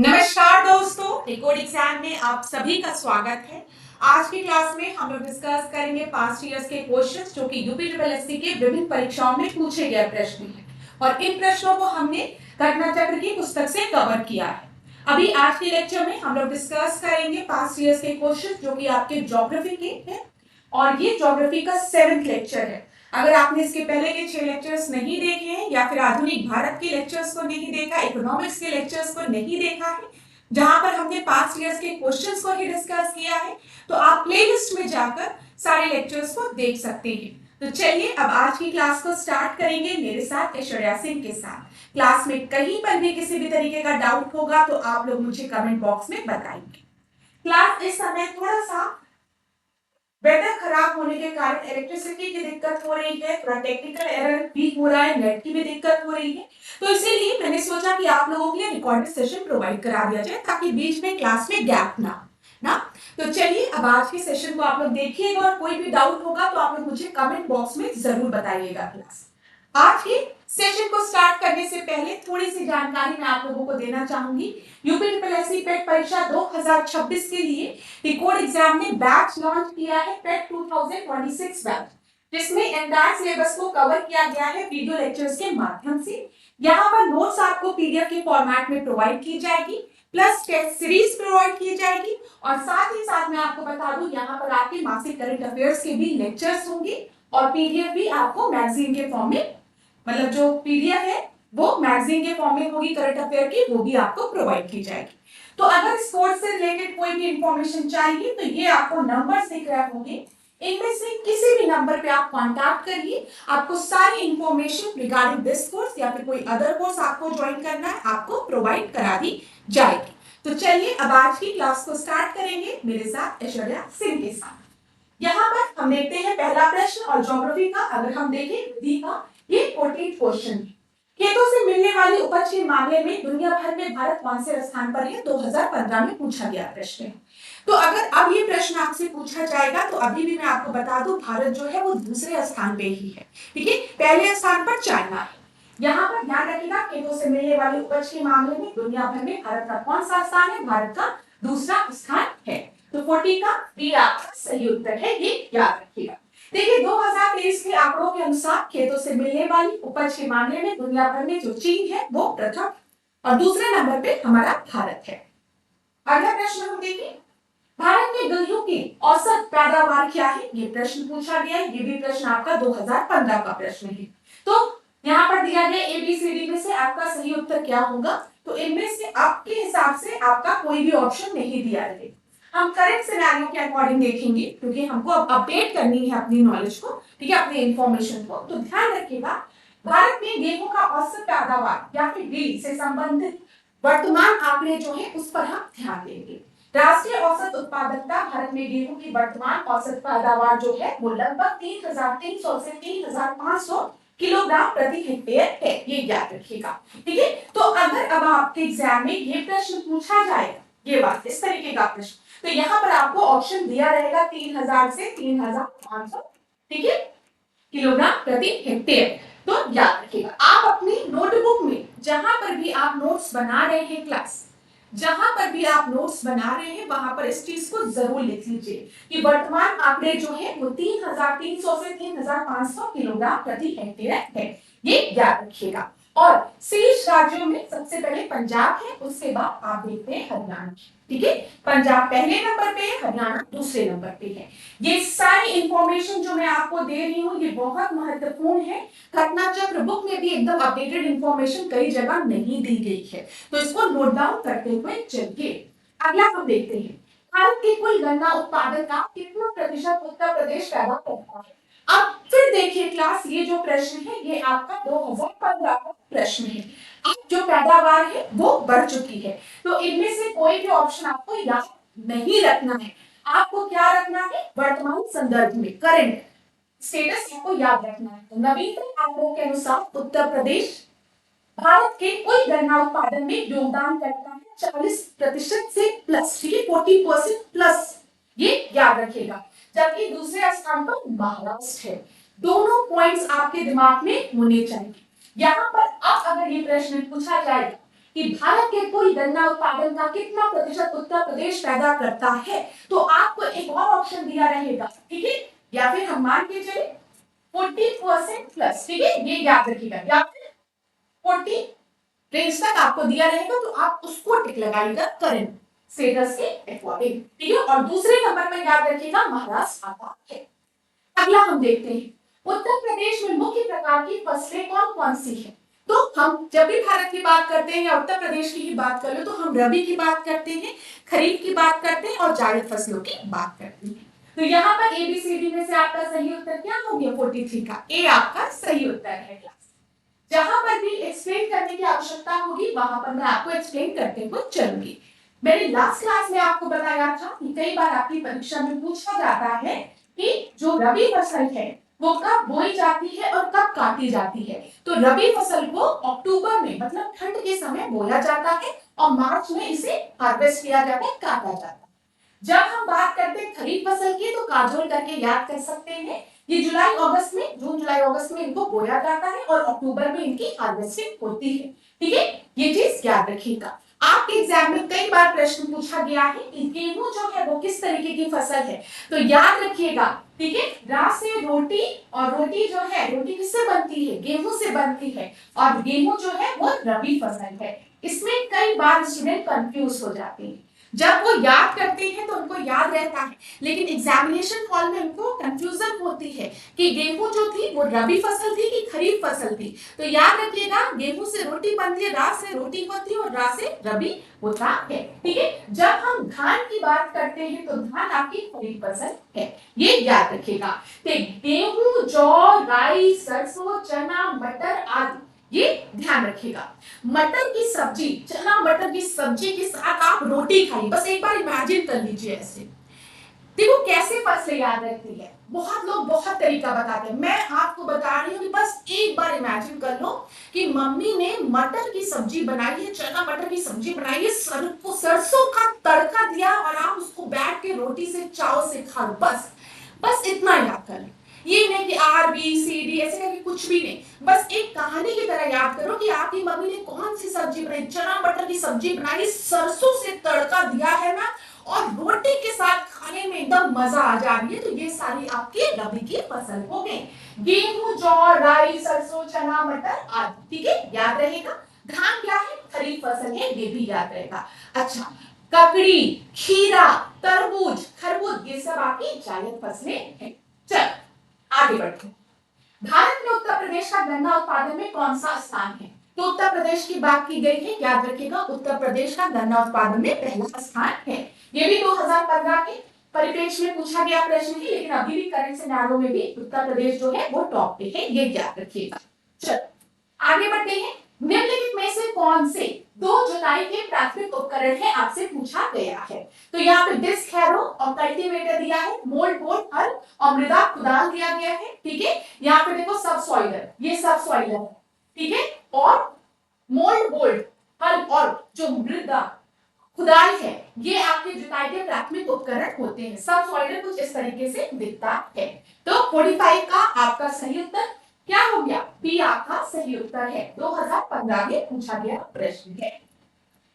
नमस्कार दोस्तों, record exam में आप सभी का स्वागत है। आज की क्लास में हम लोग डिस्कस करेंगे पास्ट ईयर्स के क्वेश्चंस जो कि यूपी ट्रिपल एससी के विभिन्न परीक्षाओं में पूछे गए प्रश्न हैं और इन प्रश्नों को हमने घटना चक्र की पुस्तक से कवर किया है। अभी आज के लेक्चर में हम लोग डिस्कस करेंगे पास्ट ईयर्स के क्वेश्चंस जो कि आपके ज्योग्राफी के हैं और ये ज्योग्राफी का 7th लेक्चर है। अगर आपने इसके पहले के 6 लेक्चर्स नहीं देखे हैं या फिर आधुनिक भारत के लेक्चर्स को नहीं देखा, इकोनॉमिक्स के लेक्चर्स को नहीं देखा है जहां पर हमने पास्ट ईयर्स के क्वेश्चंस को ही डिस्कस किया है, तो आप प्लेलिस्ट में जाकर सारे लेक्चर्स को देख सकते हैं। तो चलिए अब आज की क्लास को स्टार्ट करेंगे मेरे साथ ऐश्वर्या सिंह के साथ। क्लास में कहीं पर भी किसी भी तरीके का डाउट होगा तो आप लोग मुझे कमेंट बॉक्स में बताएंगे। क्लास इस समय थोड़ा सा वेदर खराब होने के कारण इलेक्ट्रिसिटी की दिक्कत हो रही है, थोड़ा टेक्निकल एरर भी हो रहा है, नेट की भी दिक्कत हो रही है, तो इसीलिए मैंने सोचा कि आप लोगों के लिए रिकॉर्डेड सेशन प्रोवाइड करा दिया जाए ताकि बीच में क्लास में गैप ना। तो चलिए अब आज के सेशन को आप लोग देखिएगा और कोई भी डाउट होगा तो आप लोग मुझे कमेंट बॉक्स में जरूर बताइएगा। क्लास आज के सेशन को स्टार्ट करने से पहले थोड़ी सी जानकारी मैं आप लोगों को देना चाहूंगी। यूपी ट्रिपल एससी पेट परीक्षा 2026 के लिए रिकॉर्ड एग्जाम ने बैच लॉन्च किया है, पेट 2026 बैच, जिसमें एंटायर सिलेबस को कवर किया गया है वीडियो लेक्चर्स के माध्यम से। यहाँ पर नोट्स आपको पीडीएफ के फॉर्मेट में प्रोवाइड की जाएगी, प्लस टेस्ट सीरीज प्रोवाइड की जाएगी और साथ ही साथ मैं आपको बता दूं यहाँ पर आपके मासिक करंट अफेयर्स के भी लेक्चर्स होंगे और पीडीएफ भी आपको मैगजीन के फॉर्म में, मतलब जो पीडीएफ है वो मैगजीन के फॉर्म में होगी करंट अफेयर की, वो भी आपको प्रोवाइड की जाएगी। तो अगर स्पोर्ट्स से रिलेटेड कोई भी इंफॉर्मेशन चाहिए तो ये आपको नंबर्स दिख रहे होंगे, इनमें से किसी भी नंबर पे आप कांटेक्ट करिए, आपको सारी इंफॉर्मेशन रिगार्डिंग दिस कोर्स या फिर कोई अदर कोर्स आपको ज्वाइन करना है आपको प्रोवाइड करा दी जाएगी। तो चलिए अब आज की क्लास को स्टार्ट करेंगे मेरे साथ ऐश्वर्या सिंह के साथ। यहाँ पर हम देखते हैं पहला प्रश्न और ज्योग्राफी का अगर हम देखें विधि का ये 14th क्वेश्चन। खेतों से मिलने वाली उपज के मामले में दुनिया भर में भारत कौन से स्थान पर है? 2015 में पूछा गया प्रश्न है। तो अगर अब ये प्रश्न आपसे पूछा जाएगा तो अभी भी मैं आपको बता दूं भारत जो है वो दूसरे स्थान पे ही है, ठीक है। पहले स्थान पर चाइना है। यहाँ पर ध्यान रखिएगा खेतों से मिलने वाली उपज के मामले में दुनिया भर में भारत का कौन सा स्थान है? भारत का दूसरा स्थान है। तो 40 का बी आपका सही उत्तर है, ये याद रखिएगा। देखिए 2023 के आंकड़ों के अनुसार खेतों से मिलने वाली उपज के मामले में दुनिया भर में जो चीन है वो प्रथम और दूसरे नंबर पे हमारा भारत है। अगला प्रश्न हम देखें, भारत में गेहूं की औसत पैदावार क्या है? ये प्रश्न पूछा गया है, ये भी प्रश्न आपका 2015 का प्रश्न है। तो यहाँ पर दिया गया एबीसीडी में से आपका सही उत्तर क्या होगा? तो इनमें से आपके हिसाब से आपका कोई भी ऑप्शन नहीं दिया है। हम करंट सिनेरियो के अकॉर्डिंग देखेंगे क्योंकि हमको अब अपडेट करनी है अपनी नॉलेज को, ठीक है, अपने इंफॉर्मेशन को। तो ध्यान रखिएगा भारत में गेहूं का औसत पैदावार या फिर डी से संबंधित वर्तमान आंकड़े जो है उस पर हम ध्यान देंगे। राष्ट्रीय औसत उत्पादकता भारत में गेहूं की वर्तमान औसत पैदावार जो है वो लगभग 3,300 से 3,500 किलोग्राम प्रति हेक्टेयर है, ये याद रखिएगा, ठीक है। तो अगर अब आपके एग्जाम में ये प्रश्न पूछा जाएगा, ये बात इस तरीके का प्रश्न, तो यहाँ पर आपको ऑप्शन दिया रहेगा 3,000 से 3,500, ठीक है, किलोग्राम प्रति हेक्टेयर। तो याद रखिएगा आप अपनी नोटबुक में जहां पर भी आप नोट्स बना रहे हैं क्लास, जहां पर भी आप नोट्स बना रहे हैं वहां पर इस चीज को जरूर लिख लीजिए कि वर्तमान आंकड़े जो है वो 3,300 से 3,500 किलोग्राम प्रति हेक्टेयर है, ये याद रखिएगा। और शेष राज्यों में सबसे पहले पंजाब है, उसके बाद आप देखते हैं हरियाणा, ठीक है। पंजाब पहले नंबर पे है, हरियाणा दूसरे नंबर पे है। ये सारी इंफॉर्मेशन जो मैं आपको दे रही हूँ ये बहुत महत्वपूर्ण है। घटना चक्र बुक में भी एकदम अपडेटेड इंफॉर्मेशन कई जगह नहीं दी गई है, तो इसको नोट डाउन करते हुए चलिए अगला हम देखते हैं। भारत के कुल गन्ना उत्पादन का कितना प्रतिशत उत्तर प्रदेश पैदा करता है? अब फिर देखिए क्लास, ये जो प्रश्न है ये आपका 2015 का प्रश्न है। अब जो पैदावार है वो बढ़ चुकी है, तो इनमें से कोई भी ऑप्शन आपको याद नहीं रखना है। आपको क्या रखना है? वर्तमान संदर्भ में करंट स्टेटस आपको याद रखना है। तो नवीनतम आंकड़ों के अनुसार उत्तर प्रदेश भारत के कुल गन्ना उत्पादन में योगदान करता है 40% से प्लस, ठीक है, 40% प्लस, ये याद रखिएगा। जबकि दूसरे स्थान पर महाराष्ट्र है। दोनों पॉइंट्स आपके दिमाग में होने चाहिए। यहाँ पर अब अगर ये प्रश्न पूछा जाए कि भारत के कुल गन्ना उत्पादन का कितना प्रतिशत उत्तर प्रदेश पैदा करता है, तो आपको एक और ऑप्शन दिया रहेगा, ठीक है, या फिर हम मान के चले 40% प्लस, ठीक है, ये याद रखिएगा, या फिर 40 रेंज तक आपको दिया रहेगा, तो आप उसको टिक लगाइएगा करंट स्टेटस के अकॉर्डिंग, ठीक है। और दूसरे नंबर में याद रखिएगा महाराष्ट्र आता है। अगला हम देखते हैं उत्तर प्रदेश में मुख्य प्रकार की फसलें कौन कौन सी है। तो हम जब भी भारत की बात करते हैं या उत्तर प्रदेश की ही बात कर लो, तो हम रबी की बात करते हैं, खरीफ की बात करते हैं और जायद फसलों की बात करते हैं। तो यहाँ पर ABCD में से आपका सही उत्तर क्या हो गया, 43 का ए आपका सही उत्तर है क्लास। जहां पर भी एक्सप्लेन करने की आवश्यकता होगी वहां पर मैं आपको एक्सप्लेन करते हुए चलूंगी। मैंने लास्ट क्लास में आपको बताया था कि कई बार आपकी परीक्षा में पूछा जाता है कि जो रबी फसल है वो कब बोई जाती है और कब काटी जाती है। तो रबी फसल को अक्टूबर में मतलब ठंड के समय बोया जाता है और मार्च में इसे हार्वेस्ट किया जाता है, काटा जाता है। जब हम बात करते हैं खरीफ फसल की तो काजोल करके याद कर सकते हैं, ये जुलाई अगस्त में, जून जुलाई अगस्त में इनको बोया जाता है और अक्टूबर में इनकी हार्वेस्टिंग होती है, ठीक है, ये चीज याद रखिएगा। आपके एग्जाम में कई बार प्रश्न पूछा गया है कि गेहूं जो है वो किस तरीके की फसल है, तो याद रखिएगा, ठीक है, रा से रोटी, और रोटी जो है रोटी किससे बनती है, गेहूं से बनती है, और गेहूं जो है वो रबी फसल है। इसमें कई बार स्टूडेंट कंफ्यूज हो जाते हैं, जब वो याद करते हैं तो उनको याद रहता है, लेकिन एग्जामिनेशन हॉल में उनको कंफ्यूजन होती है कि गेहूं जो थी वो रबी फसल थी कि खरीफ फसल थी। तो याद रखिएगा, गेहूं से रोटी बनती है, रा से रोटी होती है और रा से रबी होता है, ठीक है। जब हम धान की बात करते हैं तो धान आपकी खरीफ फसल है, ये याद रखिएगा। गेहूं, जौ, राई, सरसों, चना, मटर आदि, ये ध्यान रखिएगा। मटर की सब्जी, चना मटर की सब्जी के साथ आप रोटी खाइए, बस एक बार इमेजिन कर लीजिए ऐसे। देखो कैसे फसलें याद रहती है, बहुत लोग बहुत तरीका बताते हैं, मैं आपको बता रही हूँ कि बस एक बार इमेजिन कर लो कि मम्मी ने मटर की सब्जी बनाई है, चना मटर की सब्जी बनाई है, सरसों का तड़का दिया और आप उसको बैठ के रोटी से चाव से खा लो, बस बस इतना याद कर लो। ये नहीं कि RBCD ऐसे करके कुछ भी नहीं, बस एक कहानी की तरह याद करो कि आपकी मम्मी ने कौन सी सब्जी बनाई, चना मटर की सब्जी बनाई, सरसों से तड़का दिया है ना, और रोटी के साथ खाने में एकदम मजा आ जा रही है। तो ये सारी आपकी रबी की फसल हो गई, गेहूं, जौ, राई, सरसों, चना मटर आदि, ठीक है, याद रहेगा। धान क्या है, खरीफ फसल है, ये भी याद रहेगा। अच्छा, ककड़ी, खीरा, तरबूज, खरबूज, ये सब आपकी जायद फसलें हैं। चल आगे बढ़ते हैं। भारत में उत्तर प्रदेश का गन्ना उत्पादन में कौन सा स्थान है। तो उत्तर प्रदेश की बात की गई है, याद रखिएगा, उत्तर प्रदेश का गन्ना उत्पादन में पहला स्थान है। ये भी 2015 के परिप्रेक्ष्य में पूछा गया प्रश्न है, लेकिन अभी भी करंट सिनेरियो में भी उत्तर प्रदेश जो है वो टॉप पे है, ये याद रखिएगा। चलो आगे बढ़ते हैं। निम्नलिखित में से कौन से दो जुताई के प्राथमिक उपकरण है, आपसे पूछा गया है। तो यहाँ पे डिस्क हैरो और कल्टीवेटर दिया है, मोल्ड बोर्ड हल और मृदा कुदाल दिया गया है, ठीक है। यहाँ पे देखो सब सॉइलर, ये सब सॉइलर है, ठीक है, और मोल्ड बोर्ड हल और जो मृदा खुदाई है ये आपके जुताई के प्राथमिक उपकरण होते हैं। सब सॉइलर कुछ इस तरीके से दिखता है। तो 45 का आपका सही उत्तर क्या हो गया, बी आपका सही उत्तर है, 2015 में पूछा गया प्रश्न है।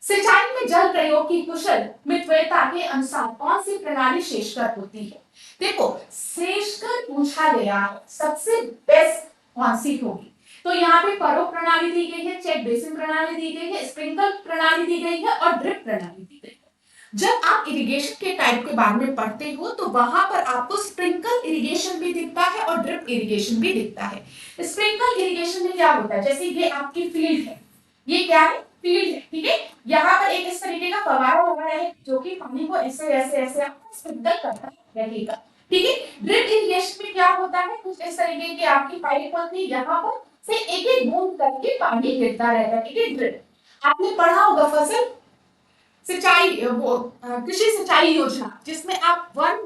सिंचाई में जल प्रयोग की कुशल मितव्ययता के अनुसार कौन सी प्रणाली श्रेष्ठकर होती है। देखो श्रेष्ठकर पूछा गया, सबसे बेस्ट कौन सी होगी, तो यहाँ पे फरो प्रणाली दी गई है, चेक बेसिन प्रणाली दी गई है, स्प्रिंकल प्रणाली दी गई है और ड्रिप प्रणाली दी गई है। जब आप इरिगेशन के टाइप के बारे में पढ़ते हो तो वहां पर आपको स्प्रिंकल इरिगेशन भी दिखता है और ड्रिप इरिगेशन भी दिखता है। स्प्रिंकल इरिगेशन में क्या होता है, जैसे ये आपकी फील्ड है, ये क्या है, फील्ड है, ठीक है, यहाँ पर एक इस तरीके का फव्वारा लगा है जो कि पानी को ऐसे ऐसे ऐसे आपको स्प्रिंकल करता रहेगा, ठीक है। ड्रिप इरिगेशन में क्या होता है, कुछ इस तरीके की आपकी पाइप होती है, यहाँ पर से एक एक बूंद करके पानी गिरता रहता है, ठीक है। ड्रिप आपने पढ़ा होगा फसल सिंचाई, वो कृषि सिंचाई योजना, जिसमें आप वन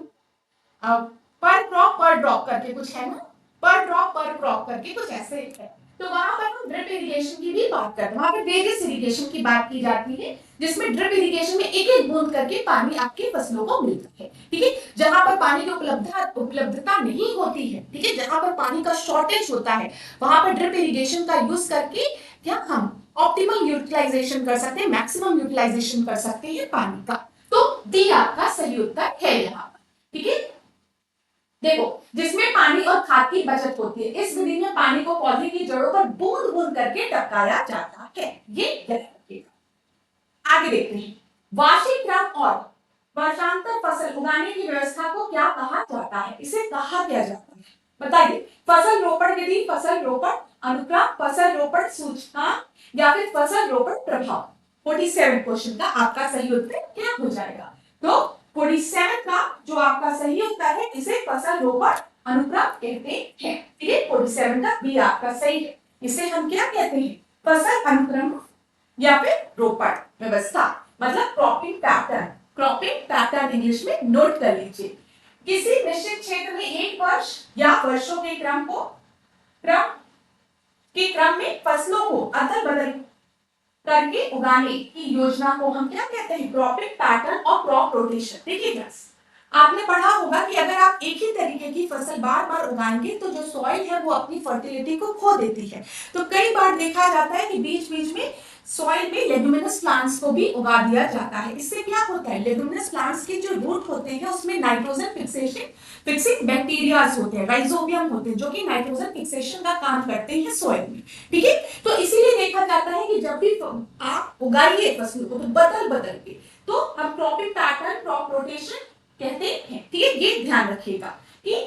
पर क्रॉप पर ड्रॉप करके कुछ है ना, पर ड्रॉप पर क्रॉप करके कुछ ऐसे है। तो वहां पर हम ड्रिप इरिगेशन की भी बात करते हैं, वहां पर वेरियस इरिगेशन की बात की जाती है, जिसमें ड्रिप इरिगेशन में एक एक बूंद करके पानी आपकी फसलों को मिलता है, ठीक है। जहां पर पानी की उपलब्धता नहीं होती है, ठीक है, जहां पर पानी का शॉर्टेज होता है, वहां पर ड्रिप इरिगेशन का यूज करके क्या हम ऑप्टिमल यूटिलाइजेशन कर सकते हैं, मैक्सिमम यूटिलाइजेशन कर सकते हैं पानी का। तो डी आपका सही उत्तर है यहाँ पर। ठीक है, देखो जिसमें पानी और खाद की बचत होती है, इस विधि में पानी को पौधे की जड़ों पर बूंद बूंद करके टपकाया जाता है। ये याद रखिएगा। आगे देखते हैं, वार्षिक क्रम और वर्षांतर फसल उगाने की व्यवस्था को क्या कहा जाता है? इसे कहा क्या जाता है बताइए। फसल रोपण विधि, फसल रोपण अनुक्रम, फसल रोपण सूचकांक या फिर फसल रोपण प्रभाव। 47 क्वेश्चन का आपका सही उत्तर क्या हो जाएगा? तो 47 का जो आपका सही उत्तर है, इसे फसल रोपण अनुक्रम कहते हैं। ठीक है, 47 का बी आपका सही है। इसे हम क्या कहते हैं? फसल अनुक्रम या फिर रोपण व्यवस्था, मतलब cropping pattern. Cropping pattern English में नोट कर लीजिए। किसी निश्चित क्षेत्र में एक वर्ष या वर्षों के क्रम में फसलों को अदल बदल करके उगाने की योजना को हम क्या कहते हैं? क्रॉपिंग पैटर्न और क्रॉप रोटेशन। देखिए बस आपने पढ़ा होगा कि अगर आप एक ही तरीके की फसल बार बार उगाएंगे तो जो सॉइल है वो अपनी फर्टिलिटी को खो देती है। तो कई बार देखा जाता है कि बीच बीच में सॉइल में लेगुमिनस प्लांट्स को भी उगा दिया जाता है। इससे क्या होता है? लेगुमिनस प्लांट्स के जो रूट होते हैं उसमें नाइट्रोजन फिक्सिंग बैक्टीरियाज होते हैं, राइजोबियम होते हैं, जो कि नाइट्रोजन फिक्सेशन का काम करते हैं सॉइल में। ठीक है, तो इसीलिए देखा जाता है कि जब भी आप उगाइए फसल को तो बदल बदल के, तो हम क्रॉपिंग पैटर्न, क्रॉप रोटेशन कहते हैं। ठीक है, ये ध्यान रखिएगा कि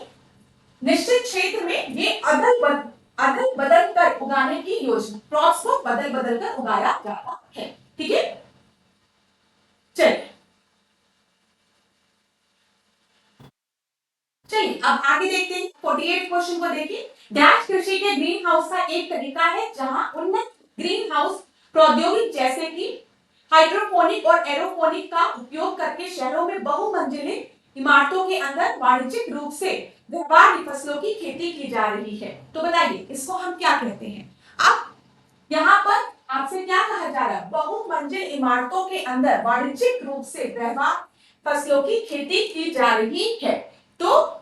निश्चित क्षेत्र में ये अदल बदल कर उगाने की योजना, क्रॉप्स को बदल बदल कर उगाया जाता है। ठीक है, चलिए अब आगे देखते हैं। 48 क्वेश्चन को देखिए। डैश कृषि के ग्रीन हाउस का एक तरीका है जहां उन्नत ग्रीन हाउस प्रौद्योगिकी जैसे कि हाइड्रोपोनिक और एरोपोनिक का उपयोग करके शहरों में बहुमंजिली इमारतों के अंदर वाणिज्यिक रूप से व्यापारिक फसलों की खेती की जा रही है। तो बताइए इसको हम क्या कहते हैं? अब यहाँ पर आपसे क्या कहा जा रहा है? बहुमंजिल इमारतों के अंदर वाणिज्यिक रूप से व्यापार फसलों की खेती की जा रही है। तो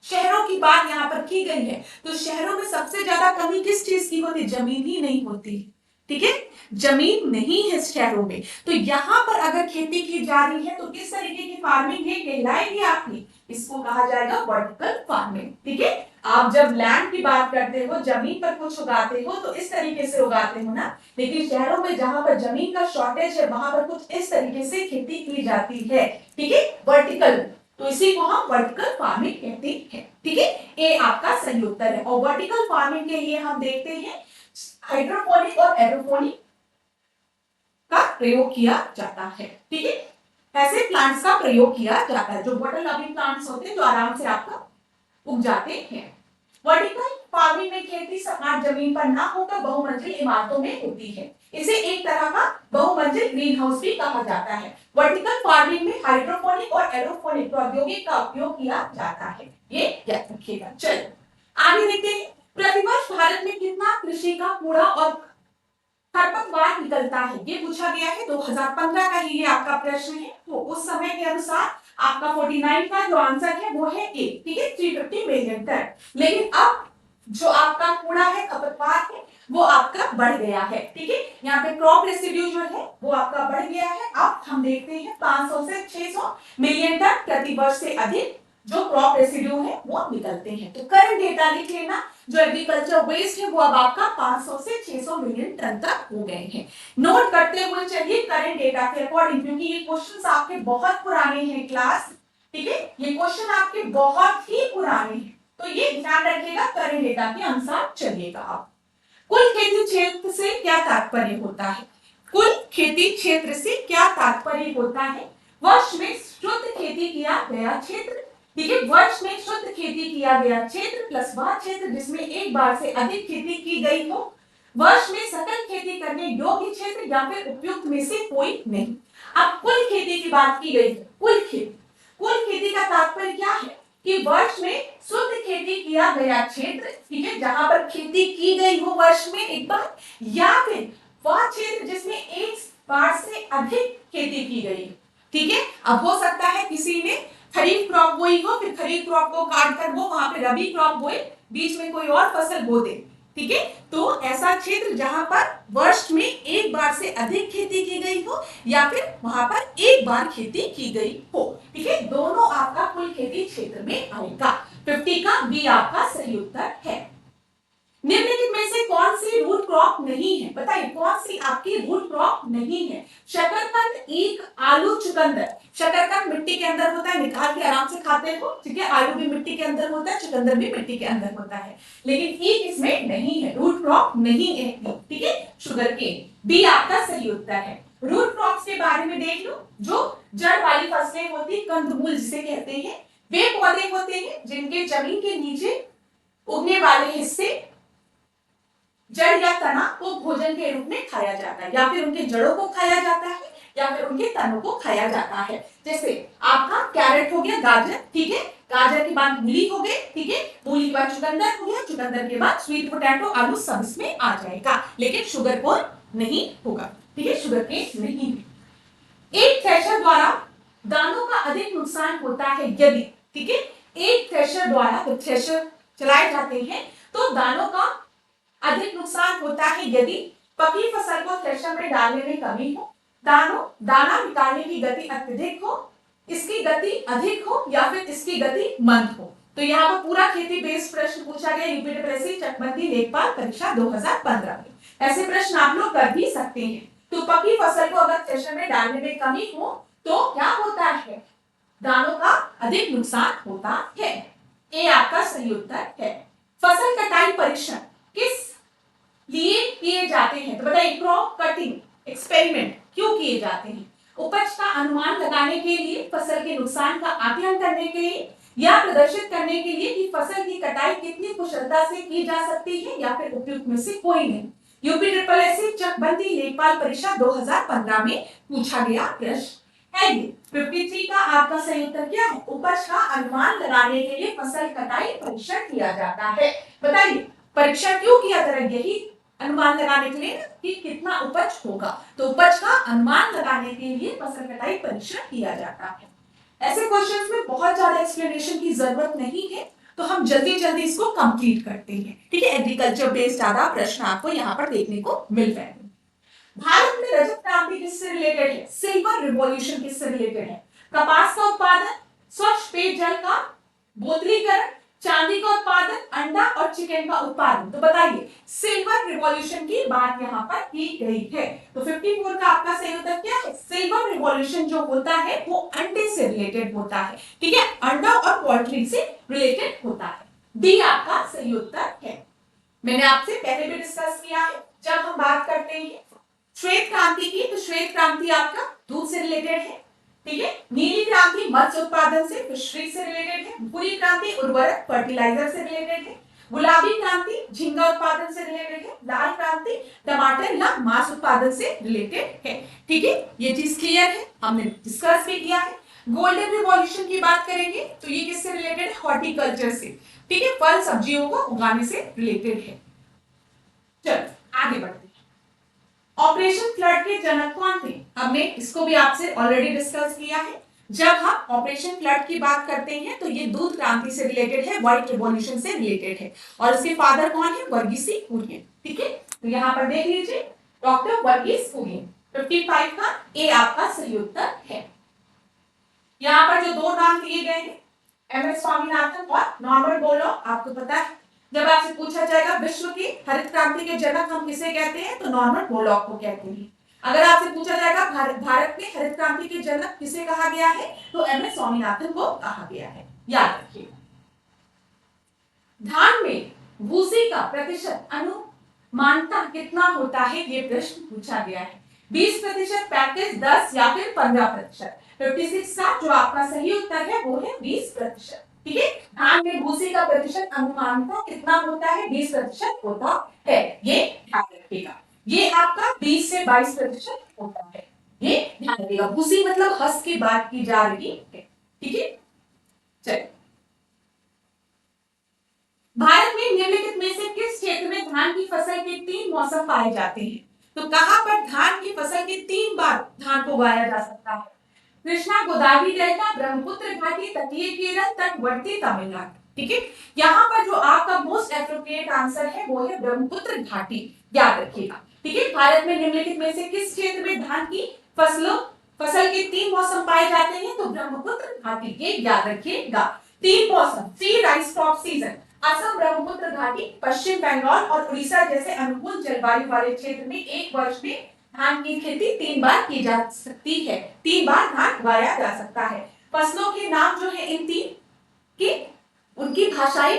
शहरों की बात यहाँ पर की गई है, तो शहरों में सबसे ज्यादा कमी किस चीज की होती? जमीन ही नहीं होती। ठीक है, जमीन नहीं है शहरों में, तो यहाँ पर अगर खेती की जा रही है तो किस तरीके की फार्मिंग है कहलाएगी आपकी? इसको कहा जाएगा वर्टिकल फार्मिंग। ठीक है, आप जब लैंड की बात करते हो, जमीन पर कुछ उगाते हो तो इस तरीके से उगाते हो ना, लेकिन शहरों में जहां पर जमीन का शॉर्टेज है वहां पर कुछ इस तरीके से खेती की जाती है। ठीक है, वर्टिकल, तो इसी को हम वर्टिकल फार्मिंग कहते हैं। ठीक है, ए आपका सही उत्तर है। और वर्टिकल फार्मिंग के लिए हम देखते हैं हाइड्रोपोनिक और एरोपोनिक का प्रयोग किया जाता है। ठीक है, ऐसे प्लांट्स का प्रयोग किया जाता है जो वाटर लविंग प्लांट्स होते हैं, जो आराम से आपका उग जाते हैं। वर्टिकल फार्मिंग में खेती सपाट जमीन पर ना होकर बहुमंजिल इमारतों में होती है। इसे एक तरह का बहुमंजिल ग्रीन हाउस भी कहा जाता है। वर्टिकल फार्मिंग में हाइड्रोपोनिक और एरोपोनिक प्रौद्योगिकी का उपयोग किया जाता है। ये याद रखिएगा। चलिए आगे देखते हैं। प्रतिवर्ष भारत में कितना कृषि का कूड़ा और खरपतवार निकलता है? ये पूछा गया है, 2015 का ही ये आपका प्रश्न है। तो उस समय के अनुसार आपका 49 का जो आंसर है वो है ए। ठीक है, 350 मिलियन टन। लेकिन अब जो आपका कूड़ा है, खपतवार है, वो आपका बढ़ गया है। ठीक है, यहाँ पे क्रॉप रेसिड्यू जो है वो आपका बढ़ गया है। अब हम देखते हैं 500 से 600 मिलियन टन प्रति वर्ष से अधिक जो क्रॉप रेसिड्यू है वो निकलते हैं। तो करंट डेटा लिख लेना, जो एग्रीकल्चर वेस्ट है वो अब आपका 500 से 600 मिलियन टन तक हो गए हैं। नोट करते हुए चलिए करंट डेटा के अकॉर्डिंग, क्योंकि ये क्वेश्चंस आपके बहुत पुराने हैं क्लास। ठीक है, ये क्वेश्चन आपके बहुत ही पुराने हैं, तो ये ध्यान रखिएगा, करंट डेटा के अनुसार चलिएगा आप। कुल खेती क्षेत्र से क्या तात्पर्य होता है? कुल खेती क्षेत्र से क्या तात्पर्य होता है? वर्ष में शुद्ध खेती किया गया क्षेत्र। ठीक है, वर्ष में शुद्ध खेती किया गया क्षेत्र प्लस वह क्षेत्र जिसमें एक बार से अधिक खेती की गई हो। वर्ष में सकल खेती करने योग्य क्षेत्र या फिर उपयुक्त में से कोई नहीं। अब कुल खेती की बात की गई है। कुल खेती का तात्पर्य क्या है कि वर्ष में शुद्ध खेती किया गया क्षेत्र, ठीक है, जहां पर खेती की गई हो वर्ष में एक बार, या फिर वह क्षेत्र जिसमें एक बार से अधिक खेती की गई। ठीक है, अब हो सकता है किसी ने खरीफ क्रॉप बोई हो, फिर खरीफ क्रॉप को काट कर वो वहां पे रबी क्रॉप बोए, बीच में कोई और फसल बो दे। ठीक है। तो ऐसा क्षेत्र जहां पर वर्ष में एक बार से अधिक खेती की गई हो या फिर वहां पर एक बार खेती की गई हो। ठीक है, दोनों आपका कुल खेती क्षेत्र में आएगा। 50 का बी आपका सही उत्तर है। निम्नलिखित में से कौन सी रूट क्रॉप नहीं है, बताइए कौन सी आपकी रूट क्रॉप नहीं है। शकरकंद, ईख, आलू, चुकंदर। शकरकंद मिट्टी के अंदर होता है, निकाल के आराम से खाते हो, ठीक है। आलू भी मिट्टी के अंदर होता है, चुकंदर भी मिट्टी के अंदर होता है, लेकिन ईख इसमें नहीं है, रूट क्रॉप नहीं है, ठीक है। शुगर केन, बी आपका सही उत्तर है। रूट क्रॉप्स के बारे में देख लो, जो जड़ वाली फसलें होती, कंदमूल जिसे कहते हैं, वे पौधे होते हैं जिनके जमीन के नीचे उगने वाले हिस्से, जड़ या तना को भोजन के रूप में खाया जाता है, या फिर उनके जड़ों को खाया जाता है, या फिर उनके तनों को खाया जाता है। जैसे आपका कैरेट हो गया, गाजर, ठीक है, गाजर के बाद मूली हो गई, ठीक है, मूली के बाद चुकंदर हो गया, चुकंदर के बाद स्वीट पोटैटो, आलू सब इसमें आ जाएगा, लेकिन शुगर कोन नहीं होगा, ठीक है, शुगर केन नहीं है। एक थ्रेशर द्वारा दानों का अधिक नुकसान होता है यदि, ठीक है, एक थ्रेशर द्वारा जब थ्रेशर चलाए जाते हैं तो दानों का अधिक नुकसान होता है यदि पकी फसल को थ्रेशर में डालने में कमी हो, दाना निकालने की गति अत्यधिक हो, इसकी गति अधिक हो, या फिर इसकी गति मंद हो। तो यहाँ पर पूरा खेती बेस्ड प्रश्न पूछा गया यूपीडब्ल्यूएससी चकबंदी लेखपाल परीक्षा 2015 में। ऐसे प्रश्न आप लोग कर भी सकते हैं। तो पकी फसल को अगर थ्रेशर में डालने में कमी हो तो क्या होता है, दानों का अधिक नुकसान होता है। ए आपका सही उत्तर है। फसल कटाई परीक्षण किस लिए किए जाते हैं, तो बताइए क्रॉप कटिंग एक्सपेरिमेंट क्यों किए जाते हैं। उपज का अनुमान लगाने के लिए, फसल के नुकसान का आकलन करने के लिए, या प्रदर्शित करने के लिए कि फसल की कटाई कितनी कुशलता से की जा सकती है, या फिर उपयुक्त में से कोई नहीं। यूपीडब्ल्यूएससी चकबंदी लेखपाल परीक्षा 2015 में पूछा गया प्रश्न है ये। 53 का आपका सही उत्तर क्या है, उपज का अनुमान लगाने के लिए फसल कटाई परीक्षण किया जाता है। बताइए परीक्षण क्यों किया जा रहा है, यही अनुमान लगाने के लिए कि कितना उपज होगा, तो उपज का अनुमान लगाने के लिए फसल कटाई परीक्षण किया जाता है। ऐसे क्वेश्चंस में बहुत ज्यादा एक्सप्लेनेशन की जरूरत नहीं है, तो हम जल्दी जल्दी इसको कंप्लीट करते हैं, ठीक है। एग्रीकल्चर बेस्ड ज्यादा प्रश्न आपको यहाँ पर देखने को मिल रहे हैं। भारत में रजत क्रांति किससे रिलेटेड है, सिल्वर रिवॉल्यूशन किससे रिलेटेड है। कपास का उत्पादन, स्वच्छ पेयजल का बोतलीकरण, चांदी का उत्पादन, अंडा और चिकन का उत्पादन। तो बताइए सिल्वर रिवॉल्यूशन की बात यहाँ पर की गई है। तो 54 का आपका सही उत्तर क्या है, सिल्वर रिवॉल्यूशन जो होता है वो अंडे से रिलेटेड होता है, ठीक है, अंडा और पोल्ट्री से रिलेटेड होता है। डी आपका सही उत्तर है। मैंने आपसे पहले भी डिस्कस किया है, जब हम बात करते हैं श्वेत क्रांति की, तो श्वेत क्रांति आपका दूध से रिलेटेड है, ठीक है। नीली क्रांति मत्स्य उत्पादन से, फिशरी से रिलेटेड है। भूरी क्रांति उर्वरक फर्टिलाइजर से रिलेटेड है। गुलाबी क्रांति झींगा उत्पादन से रिलेटेड है। लाल क्रांति टमाटर या मांस उत्पादन से रिलेटेड है, ठीक है। ये चीज क्लियर है, हमने डिस्कस भी किया है। गोल्डन रिवॉल्यूशन की बात करेंगे तो ये किससे रिलेटेड है, हॉर्टिकल्चर से, ठीक है, फल सब्जियों को उगाने से रिलेटेड है। चलो आगे बढ़ते हैं। ऑपरेशन फ्लड के जनक कौन थे, हमने इसको भी आपसे ऑलरेडी डिस्कस किया है। जब हम ऑपरेशन फ्लड की बात करते हैं तो ये दूध क्रांति से रिलेटेड है, व्हाइट रिवॉल्यूशन से रिलेटेड है, और इसके फादर कौन है, वर्गीस कुरियन, ठीक है। तो यहाँ पर देख लीजिए डॉक्टर वर्गीस कुरियन। 55 का ए आपका सही उत्तर है। यहाँ पर जो दो नाम दिए गए हैं, एमएस स्वामीनाथन और नॉर्मन बोरलॉग, आपको पता है जब आपसे पूछा जाएगा विश्व की हरित क्रांति के जनक हम किसे कहते हैं, तो नॉर्मन बोरलॉग को कहते हैं। अगर आपसे पूछा जाएगा भारत में हरित क्रांति के जनक किसे कहा गया है, तो एमएस स्वामीनाथन को कहा गया है, याद रखिएगा। धान में भूसी का प्रतिशत अनुमानता कितना होता है, ये प्रश्न पूछा गया है। 20%, 35, 10 या फिर 15%। 56 का जो आपका सही उत्तर है वो है 20%, ठीक है। धान में भूसी का प्रतिशत अनुमानता कितना होता है, 20% होता है, ये ध्यान रखिएगा। ये आपका 20 से 22% होता है, ये ध्यान रखिएगा। भूसी मतलब हस की बात की जा रही है, ठीक है। चलिए, भारत में निम्नलिखित में से किस क्षेत्र में धान की फसल के 3 मौसम पाए जाते हैं, तो कहां पर धान की फसल के 3 बार धान को उगाया जा सकता है। कृष्णा गोदावरी डेल्टा, ब्रह्मपुत्र घाटी, तटीय केरल, तटवर्ती तमिलनाडु, ठीक है। यहाँ पर जो आपका मोस्ट एप्रोप्रिएट आंसर है वो है ब्रह्मपुत्र घाटी, याद रखिएगा। ठीक है, भारत में निम्नलिखित में से किस क्षेत्र में धान की फसल के 3 मौसम पाए जाते हैं? तो ब्रह्मपुत्र घाटी, ये याद रखिएगा। 3 मौसम, 3 rice crop season, Assam, Brahmaputra घाटी, पश्चिम बंगाल और उड़ीसा जैसे अनुकूल जलवायु वाले क्षेत्र में एक वर्ष में धान की खेती 3 बार की जा सकती है, 3 बार धान उगाया जा सकता है। फसलों के नाम जो है इन 3 की, उनकी भाषाई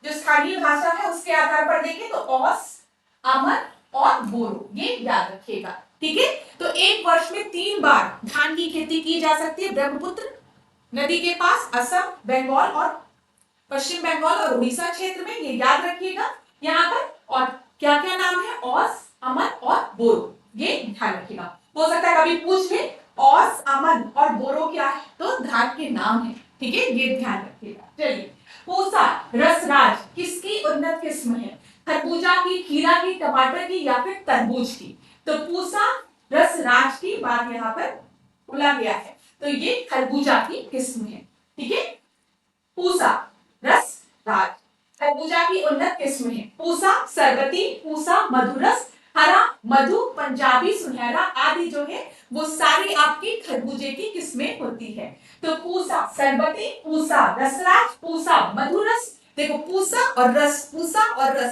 जो स्थानीय भाषा है उसके आधार पर देखें तो औस, अमर और बोरो, ये याद रखिएगा। ठीक है, तो एक वर्ष में 3 बार धान की खेती की जा सकती है ब्रह्मपुत्र नदी के पास, असम, बंगाल और पश्चिम बंगाल और उड़ीसा क्षेत्र में, ये याद रखिएगा। यहाँ पर और क्या क्या नाम है? औस, अमन और बोरो, ये ध्यान रखिएगा। हो सकता है कभी पूछ ले औस, अमन और बोरो क्या है, तो धान के नाम है। ठीक है, ये ध्यान रखिएगा। चलिए, पूसा रसराज किसकी उन्नत किस्म है? खरबूजा की, खीरा की, टमाटर की या फिर तरबूज की? तो पूसा रसराज की बात यहाँ पर बोला गया है, तो ये खरबूजा की किस्म है। ठीक है, पूसा रसराज खरबूजा की उन्नत किस्म है। पूसा सरबती, पूसा मधुरस, हरा, मधु, पंजाबी, सुनहरा आदि जो है वो सारी आपकी खरबूजे की किस्में होती है। तो पूसा सरबती, पूसा रसराज, पूसा मधुरस, देखो पूसा और रस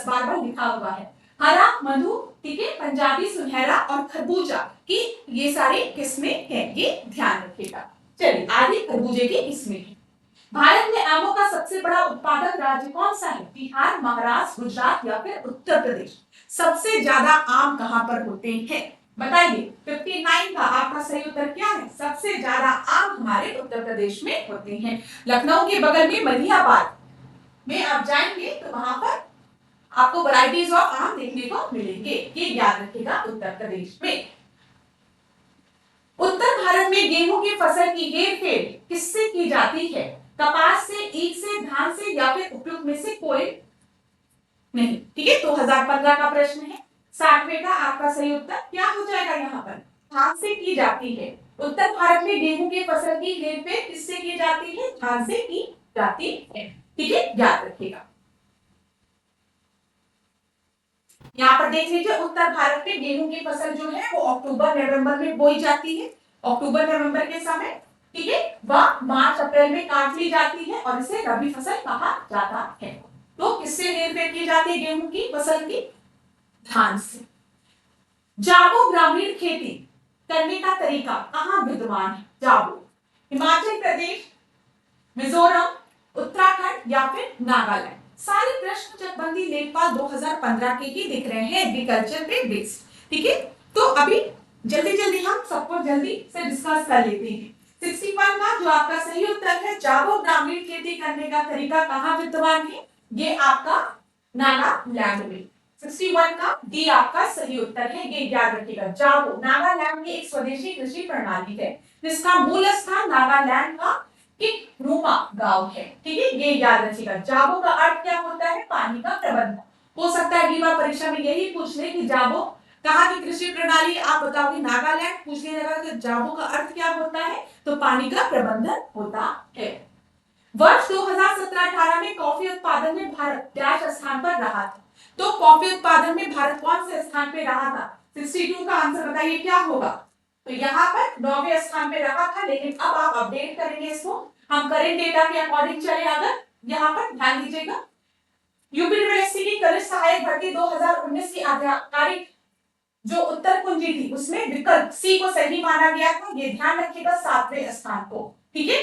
बार बार लिखा हुआ है। हरा, मधु, ठीक है, पंजाबी, सुनहरा और खरबूजा की ये सारी किस्में हैं, ये ध्यान रखिएगा। चलिए, आदि खरबूजे की किस्में हैं। भारत में आमों का सबसे बड़ा उत्पादक राज्य कौन सा है? बिहार, महाराष्ट्र, गुजरात या फिर उत्तर प्रदेश? सबसे ज्यादा आम कहां पर होते हैं बताइए? 59 का आपका सही उत्तर क्या है? सबसे ज्यादा आम हमारे उत्तर प्रदेश में होते हैं। लखनऊ के बगल में मलिहाबाद में आप जाएंगे तो वहां पर आपको वैरायटीज ऑफ आम देखने को मिलेंगे, ये याद रखिएगा उत्तर प्रदेश में। उत्तर भारत में गेहूं की फसल की हेरफेर किससे की जाती है? कपास से, ईख से, धान से या फिर उपयुक्त में से कोई नहीं। ठीक है, 2015 का प्रश्न है। 60वें का आपका सही उत्तर क्या हो जाएगा? यहाँ पर धान से की जाती है। उत्तर भारत में गेहूं की फसल की हेरफेर किससे की जाती है? धान से की जाती है। ठीक है, याद रखिएगा। यहाँ पर देख लीजिए, उत्तर भारत में गेहूं की फसल जो है वो अक्टूबर नवंबर में बोई जाती है। अक्टूबर नवंबर के समय, ठीक है, वह मार्च अप्रैल में काट ली जाती है और इसे रबी फसल कहा जाता है। तो किससे हेरफेर की जाती है गेहूं की फसल की? धान से। जाबो ग्रामीण खेती करने का तरीका कहाँ विद्यमान है? जाबो हिमाचल प्रदेश, मिजोरम, उत्तराखंड या फिर नागालैंड? सारे प्रश्न चकबंदी लेखपाल 2015 के ही दिख रहे हैं, एग्रीकल्चर पे बेस्ड। ठीक है, तो अभी जल्दी जल्दी हम सबको जल्दी से डिस्कस कर लेते हैं। 61 का जो आपका सही उत्तर है, जाबो ग्रामीण खेती करने का तरीका कहाँ विद्यमान है? ये आपका नागालैंड में। 61 का डी आपका सही उत्तर है, ये याद रखिएगा। जाबो नागालैंड की एक स्वदेशी कृषि प्रणाली है जिसका मूल स्थान नागालैंड का किकरूमा गांव है। ठीक है, ये याद रखिएगा। जाबो का अर्थ क्या होता है? पानी का प्रबंधन। हो सकता है अगली बार परीक्षा में यही पूछ ले कि जाबो कहाँ की कृषि प्रणाली, आप बताओगे नागालैंड, पूछने लगा कि जाबो का अर्थ क्या होता है? तो पानी का प्रबंधन होता है। वर्ष 2017-18 में कॉफी उत्पादन में भारत डैश स्थान पर रहा था। तो कॉफी उत्पादन में भारत कौन से स्थान पे रहा था? 62 का आंसर बताइए क्या होगा? तो यहाँ पर 9वें स्थान पे रहा था, लेकिन अब आप अपडेट करेंगे इसको। हम करेंट डेटा के अकॉर्डिंग चले, अगर यहाँ पर ध्यान दीजिएगा। यूपी यूनिवर्सिटी की कनिष्ठ सहायक भर्ती 2019 की आधिकारिक जो उत्तर कुंजी थी उसमें विकल्प सी को सही माना गया था, ये ध्यान रखिएगा 7वें स्थान को। ठीक है,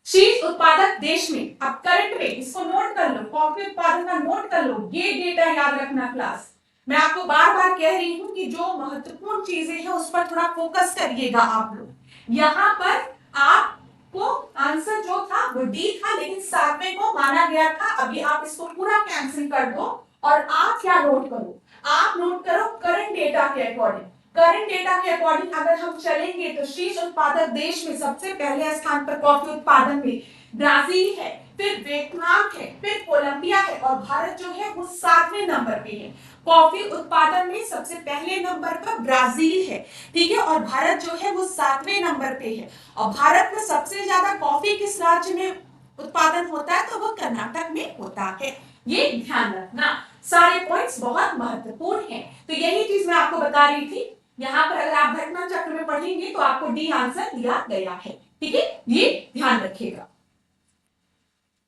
शीर्ष उत्पादक देश में, अब करंट में इसको नोट कर लो, कॉफी उत्पादन का नोट कर लो, ये डेटा याद रखना क्लास। मैं आपको बार बार कह रही हूं कि जो महत्वपूर्ण चीजें हैं उस पर थोड़ा फोकस करिएगा आप लोग। यहाँ पर आपको आंसर जो था वो डी था, लेकिन 7वें को माना गया था। अभी आप इसको पूरा कैंसिल कर दो और आप क्या नोट करो? आप नोट करो करंट डेटा के अकॉर्डिंग। करंट डेटा के अकॉर्डिंग अगर हम चलेंगे तो शीर्ष उत्पादक देश में सबसे पहले स्थान पर कॉफी उत्पादन में ब्राजील है, फिर वियतनाम है, फिर कोलंबिया है और भारत जो है वो 7वें नंबर पे है। कॉफी उत्पादन में सबसे पहले नंबर पर ब्राजील है, ठीक है, और भारत जो है वो 7वें नंबर पे है। और भारत में सबसे ज्यादा कॉफी किस राज्य में उत्पादन होता है तो वो कर्नाटक में होता है। ये ध्यान रखना, सारे पॉइंट्स बहुत महत्वपूर्ण हैं। तो यही चीज मैं आपको बता रही थी। यहाँ पर अगर आप घटना चक्र में पढ़ेंगे तो आपको डी आंसर दिया गया है। ठीक है, ये ध्यान रखिएगा।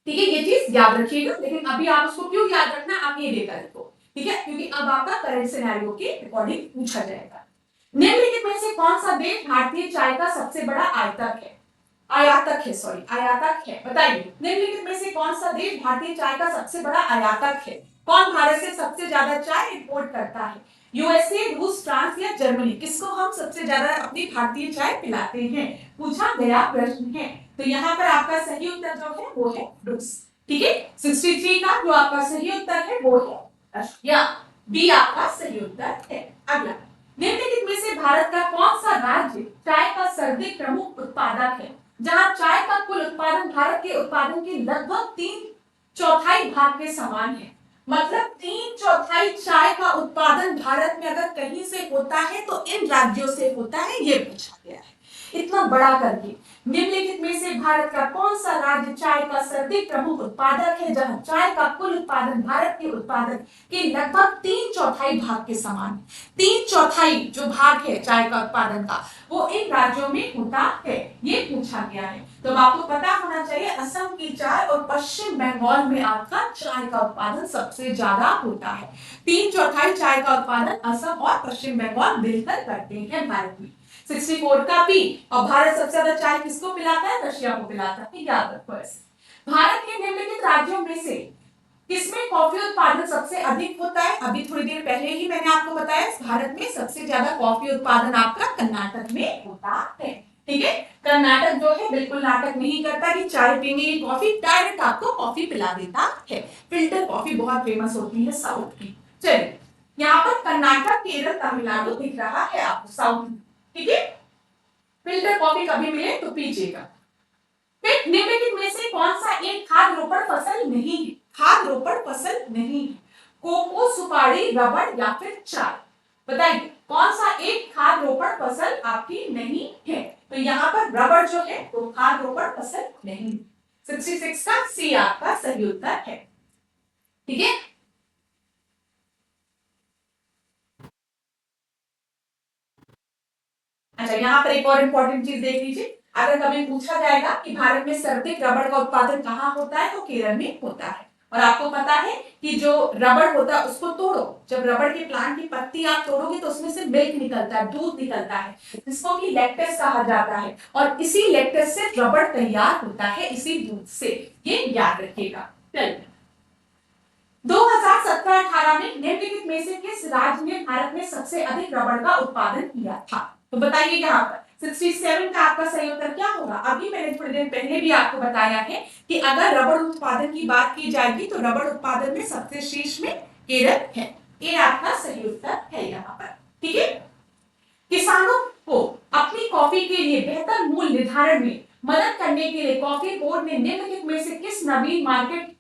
ठीक है, ये चीज याद रखिएगा। लेकिन अभी आप उसको क्यों याद रखना, आप ये डेटा लिखो। ठीक है, क्योंकि अब आपका करंट सिनेरियो के अकॉर्डिंग पूछा जाएगा। निम्नलिखित में से कौन सा देश भारतीय चाय का सबसे बड़ा आयातक है? आयातक है, सॉरी आयातक है। बताइए, निम्नलिखित में से कौन सा देश भारतीय चाय का सबसे बड़ा आयातक है? कौन भारत से सबसे ज्यादा चाय इंपोर्ट करता है? यूएसए, रूस, फ्रांस या जर्मनी? किसको हम सबसे ज्यादा अपनी भारतीय चाय पिलाते हैं? पूछा गया प्रश्न है। तो यहाँ पर आपका सही उत्तर जो है वो है रूस। ठीक है, 63 का जो आपका सही उत्तर है वो है रशिया। बी आपका सही उत्तर है। अगला, निम्नलिखित में से भारत का कौन सा राज्य चाय का सर्वाधिक प्रमुख उत्पादक है? जहां चाय का कुल उत्पादन भारत के उत्पादन के लगभग 3/4 भाग के समान है। मतलब 3/4 चाय का उत्पादन भारत में अगर कहीं से होता है तो इन राज्यों से होता है, ये पूछा गया है इतना बड़ा करके। निम्नलिखित में से भारत का कौन सा राज्य चाय का सर्वाधिक प्रमुख उत्पादक है, जहां चाय का कुल उत्पादन भारत के उत्पादन के लगभग 3/4 भाग के समान है। 3/4 जो भाग है चाय का उत्पादन का वो इन राज्यों में होता है, ये पूछा गया है। तो आपको पता होना चाहिए असम की चाय और पश्चिम बंगाल में आपका चाय का उत्पादन सबसे ज्यादा होता है। 3/4 चाय का उत्पादन असम और पश्चिम बंगाल मिलकर करते हैं भारत में। 64 का पी। और भारत सबसे ज्यादा चाय किसको पिलाता है? रशिया को पिलाता है, याद रखो ऐसे। भारत के निम्नलिखित राज्यों में से किसमें कॉफी उत्पादन सबसे अधिक होता है? अभी थोड़ी देर पहले ही मैंने आपको बताया भारत में सबसे ज्यादा कॉफी उत्पादन आपका कर्नाटक में होता है। ठीक है, कर्नाटक जो है बिल्कुल नाटक नहीं करता कि चाय पीएंगे कॉफी, डायरेक्ट आपको कॉफी पिला देता है। फिल्टर कॉफी बहुत फेमस होती है साउथ की। चलिए, यहाँ पर कर्नाटक, केरल, तमिलनाडु दिख रहा है आपको साउथ में। ठीक है, फिल्टर कॉफी कभी मिले तो पीजिएगा। फिर निम्नलिखित में से कौन सा एक खाद्य रोपण फसल नहीं है? खाद्य रोपण फसल नहीं है। कोको, सुपारी, रबड़ या फिर चाय? बताइए, कौन सा एक खाद्य रोपण फसल आपकी नहीं है? तो यहाँ पर रबड़ जो है तो खाद्य रोपण फसल नहीं है। 66 का सी आपका सही उत्तर है। ठीक है, अच्छा यहाँ पर एक और इंपॉर्टेंट चीज देख लीजिए। अगर कभी पूछा जाएगा कि भारत में सर्वाधिक रबड़ का उत्पादन कहाँ होता है, तो केरल में होता है। और आपको पता है कि जो रबड़ होता है उसको तोड़ो, जब रबड़ के प्लांट की पत्ती आप तोड़ोगे तो उसमें से मिल्क निकलता है, दूध निकलता है, जिसको कि लैक्टेस कहा जाता है। और इसी लैक्टेस से रबड़ तैयार होता है, इसी दूध से। ये याद रखिएगा। चलिए, 2017-18 में निम्नलिखित में से किस राज्य ने भारत में सबसे अधिक रबड़ का उत्पादन किया था? तो बताइए यहाँ पर 67 का आपका सही उत्तर क्या होगा? अभी मैंने थोड़ी देर पहले भी आपको बताया है कि अगर रबड़ उत्पादन की बात की जाएगी तो रबड़ उत्पादन में सबसे शीर्ष में केरल है। ये आपका सही उत्तर है यहाँ पर। ठीक है, किसानों को अपनी कॉफी के लिए बेहतर मूल्य निर्धारण में मदद करने के लिए कॉफी बोर्ड ने निम्नलिखित में से किस नवीन मार्केट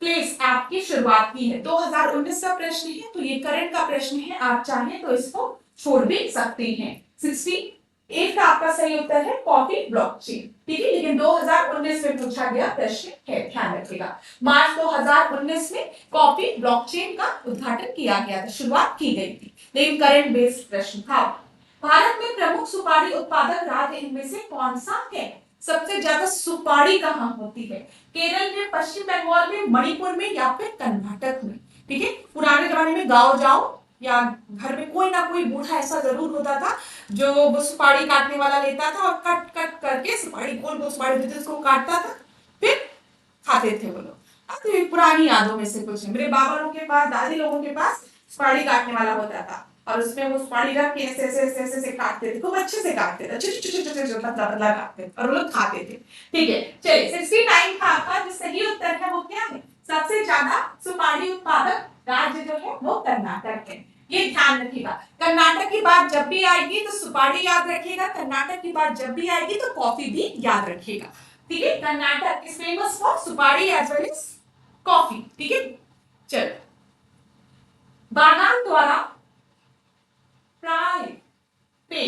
प्लेस ऐप की शुरुआत की है? 2019 का प्रश्न है, तो ये करंट का प्रश्न है, आप चाहें तो इसको छोड़ भी सकते हैं। 68 का आपका सही उत्तर है कॉफी ब्लॉकचेन। ठीक है, लेकिन 2019 में पूछा गया प्रश्न है, ध्यान रखिएगा। मार्च 2019 में कॉफी ब्लॉकचेन का उद्घाटन किया गया था, शुरुआत की गई थी, लेकिन करंट बेस्ड प्रश्न था। भारत में प्रमुख सुपारी उत्पादक राज्य इनमें से कौन सा है? सबसे ज्यादा सुपारी कहाँ होती है? केरल में, पश्चिम बंगाल में, मणिपुर में या फिर कर्नाटक में? ठीक है, पुराने जमाने में गांव जाओ या घर में कोई ना कोई बूढ़ा ऐसा जरूर होता था जो वो सुपारी काटने वाला लेता था और कट कट करके सुपारी, गोल गोल सुपारी देते उसको काटता था, फिर खाते थे वो लोग। अब तो ये पुरानी यादों में से कुछ है। मेरे बाबा लोगों के पास, दादी लोगों के पास सुपारी काटने वाला होता था और उसमें वो सुपारी रख के ऐसे ऐसे ऐसे ऐसे काटते थे, खूब अच्छे से काटते थे, अच्छे छोटे छोटे छोटे पतला पतला काटते थे और वो लोग खाते थे। ठीक है, चलिए 69 का आपका जो सही उत्तर है वो क्या है? सबसे ज्यादा सुपारी उत्पादक राज्य जो है वो कर्नाटक है। ये ध्यान रखिएगा, कर्नाटक की बात जब भी आएगी तो सुपारी याद रखिएगा, कर्नाटक की बात जब भी आएगी तो कॉफी भी याद रखिएगा। ठीक है, कर्नाटक इज फेमस फॉर सुपारी एज वेल एज कॉफी। ठीक है, चलो, बागान द्वारा प्राय पे,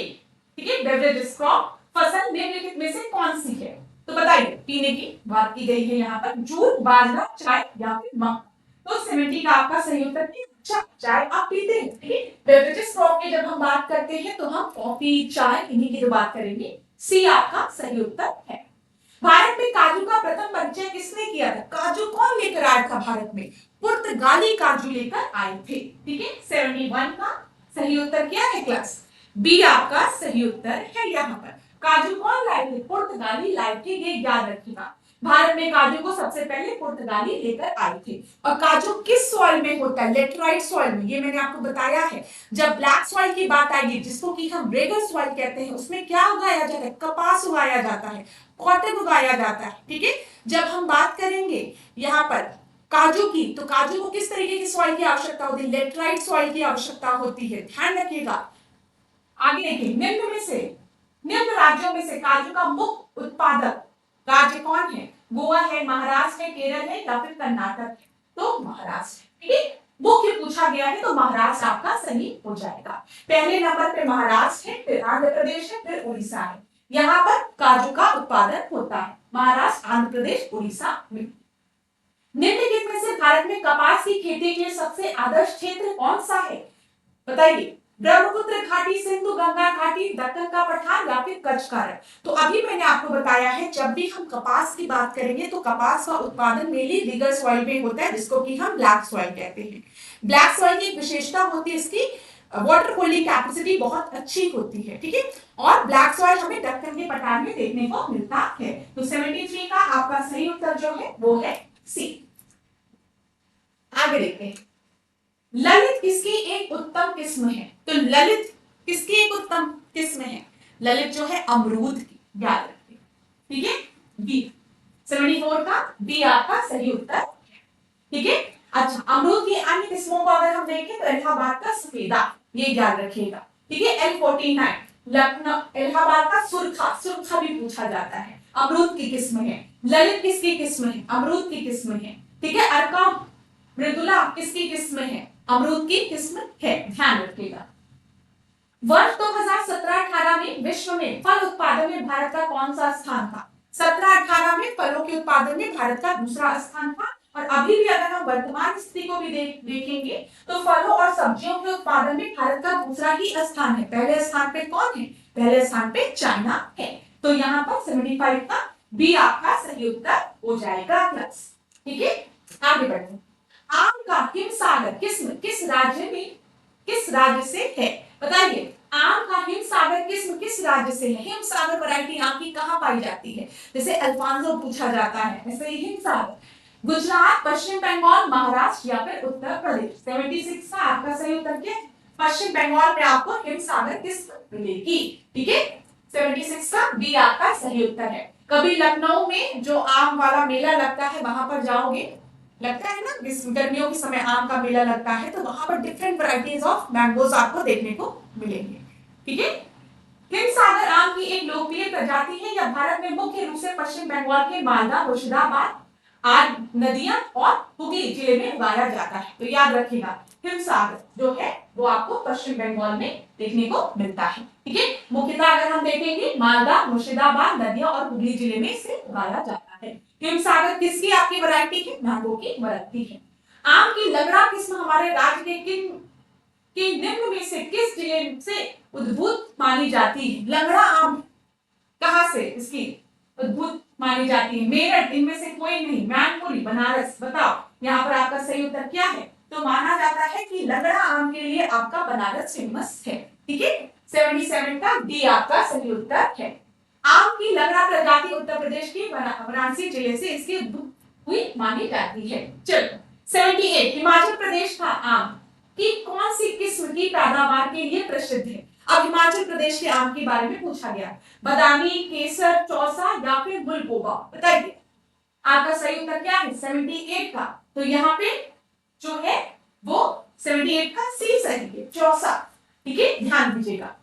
ठीक है, बेवरेजेस क्रॉप फसल निम्नलिखित में से कौन सी है? तो बताइए, पीने की बात की गई है यहाँ पर, दूध, बाजरा, चाय या फिर मक्खन। तो 70 का आपका सही उत्तर है अच्छा, चाय आप पीते हैं। ठीक है, बेवरेजेस क्रॉप की जब हम बात करते हैं तो हम कॉफी, चाय इन्हीं की जो बात करेंगे। सी आपका सही उत्तर है। भारत में काजू का प्रथम परिचय किसने किया था? काजू कौन लेकर आया था भारत में? पुर्तगाली काजू लेकर आए थे। ठीक है, 71 का सही उत्तर क्या है क्लास? बी आपका सही उत्तर है। यहाँ पर काजू कौन लाए थे? पुर्तगाली लाए थे, ये याद रखिएगा। भारत में काजू को सबसे पहले पुर्तगाली लेकर आए थे। और काजू किस सॉइल में होता है? लेटराइट सॉइल में, ये मैंने आपको बताया है। जब ब्लैक सॉइल की बात आएगी, जिसको कि हम रेगल सॉइल कहते हैं, उसमें क्या उगाया जाता है? कपास उगाया जाता है, कॉटन उगाया जाता है। ठीक है, जब हम बात करेंगे यहाँ पर काजू की, तो काजू को किस तरीके की सॉइल की आवश्यकता होती है? लेटराइट सॉइल की आवश्यकता होती है, ध्यान रखिएगा। आगे देखिए, निम्न राज्यों में से काजू का मुख्य उत्पादक राज्य कौन है? गोवा है, महाराष्ट्र है, केरल है या फिर कर्नाटक है? तो महाराष्ट्र। ठीक है, मुख्य पूछा गया है तो महाराष्ट्र आपका सही हो जाएगा। पहले नंबर पे महाराष्ट्र है, फिर आंध्र प्रदेश है, फिर उड़ीसा है। यहाँ पर काजू का उत्पादन होता है, महाराष्ट्र, आंध्र प्रदेश, उड़ीसा में। निम्नलिखित में से भारत में कपास की खेती के लिए सबसे आदर्श क्षेत्र कौन सा है? बताइए, ब्रह्मपुत्र घाटी, सिंधु गंगा घाटी, दक्कन का पठार या फिर कच्छ का रण? तो अभी मैंने आपको बताया है, जब भी हम कपास की बात करेंगे तो कपास का उत्पादन मेनली रिगर सॉइल में होता है, जिसको कि हम ब्लैक सॉइल कहते हैं। ब्लैक सॉइल की एक विशेषता होती है, इसकी वाटर होल्डिंग कैपेसिटी बहुत अच्छी होती है। ठीक है, और ब्लैक सॉइल हमें दक्कन के पठार में देखने को मिलता है। तो 73 का आपका सही उत्तर जो है वो है सी। आगे देखते हैं, ललित किसकी एक उत्तम किस्म है? तो ललित किसकी एक उत्तम किस्म है? ललित जो है अमरूद की, याद रखिए। ठीक है, बी 74 का बी आपका सही उत्तर। ठीक है, अच्छा, अमरूद की अन्य किस्मों को अगर हम देखें तो इलाहाबाद का सफेदा, ये याद रखिएगा। ठीक है, L49 लखनऊ, इलाहाबाद का सुरखा, सुरखा भी पूछा जाता है, अमरूद की किस्म है। ललित किसकी किस्म है? अमरूद की किस्म है। ठीक है, अर्का मृदुला किसकी किस्म है? अमरूद की किस्म है, ध्यान रखिएगा। वर्ष 2017-18 में विश्व में फल उत्पादन में भारत का कौन सा स्थान था? 17-18 में फलों के उत्पादन में भारत का दूसरा स्थान था। और अभी भी अगर हम वर्तमान स्थिति को भी देखेंगे तो फलों और सब्जियों के उत्पादन में भारत का दूसरा ही स्थान है। पहले स्थान पे कौन है? पहले स्थान पे चाइना है। तो यहाँ पर 75 का बी आपका सही उत्तर हो जाएगा क्लास। ठीक है, आगे बढ़ते। आम का हिमसागर किस राज्य में, किस राज्य से है? बताइए, आम का हिमसागर किस्म किस राज्य से है? हिमसागर वैरायटी आम की कहाँ पाई जाती है? जैसे अल्फांसो पूछा जाता है, ऐसे ही हिमसागर गुजरात, पश्चिम बंगाल, महाराष्ट्र या फिर उत्तर प्रदेश। 76 का आपका सही उत्तर क्या है? पश्चिम बंगाल में आपको हिमसागर किस्म मिलेगी। ठीक है, 76 का बी आपका सही उत्तर है। कभी लखनऊ में जो आम वाला मेला लगता है वहां पर जाओगे, लगता है ना, गर्मियों के समय आम का मेला लगता है, तो वहां पर डिफरेंट वैरायटीज ऑफ मैंगोज आपको देखने को मिलेंगे। ठीक है, हिमसागर आम की एक लोकप्रिय प्रजाति है। यह भारत में मुख्य रूप से पश्चिम बंगाल के मालदा, मुर्शिदाबाद आदि नदियां और हुगली जिले में उगाया जाता है। तो याद रखिएगा, हिमसागर जो है वो आपको पश्चिम बंगाल में देखने को मिलता है। ठीक है, मुख्यतः अगर हम देखेंगे मालदा, मुर्शिदाबाद, नदिया और हुगली जिले में इसे उगाया जाता है। हिमसागर किसकी आपकी वैरायटी है? मैंगो की वैरायटी है। आम की लगड़ा किस्म हमारे राज्य के निम्न में से किस जिले से उद्भूत मानी जाती है? लगड़ा आम कहां से इसकी उद्भूत मानी जाती है? मेरठ, इनमें से कोई नहीं, मैनपुरी, बनारस। बताओ यहाँ पर आपका सही उत्तर क्या है? तो माना जाता है कि लगड़ा आम के लिए आपका बनारस फेमस है। ठीक है, 77 का डी आपका सही उत्तर है। आम की लगड़ा प्रजाति उत्तर प्रदेश की वाराणसी जिले से इसकी उद्भूत हुई मानी जाती है। चलो, 78 हिमाचल प्रदेश का आम की कौन सी किस्म की पैदावार के लिए प्रसिद्ध है? अब हिमाचल प्रदेश के आम के बारे में पूछा गया, बादामी, केसर, चौसा या फिर गुलगोबा। बताइए आपका सही उत्तर क्या है? 78 का। तो यहाँ पे जो है वो 78 का सी सही है, चौसा। ठीक है, ध्यान दीजिएगा।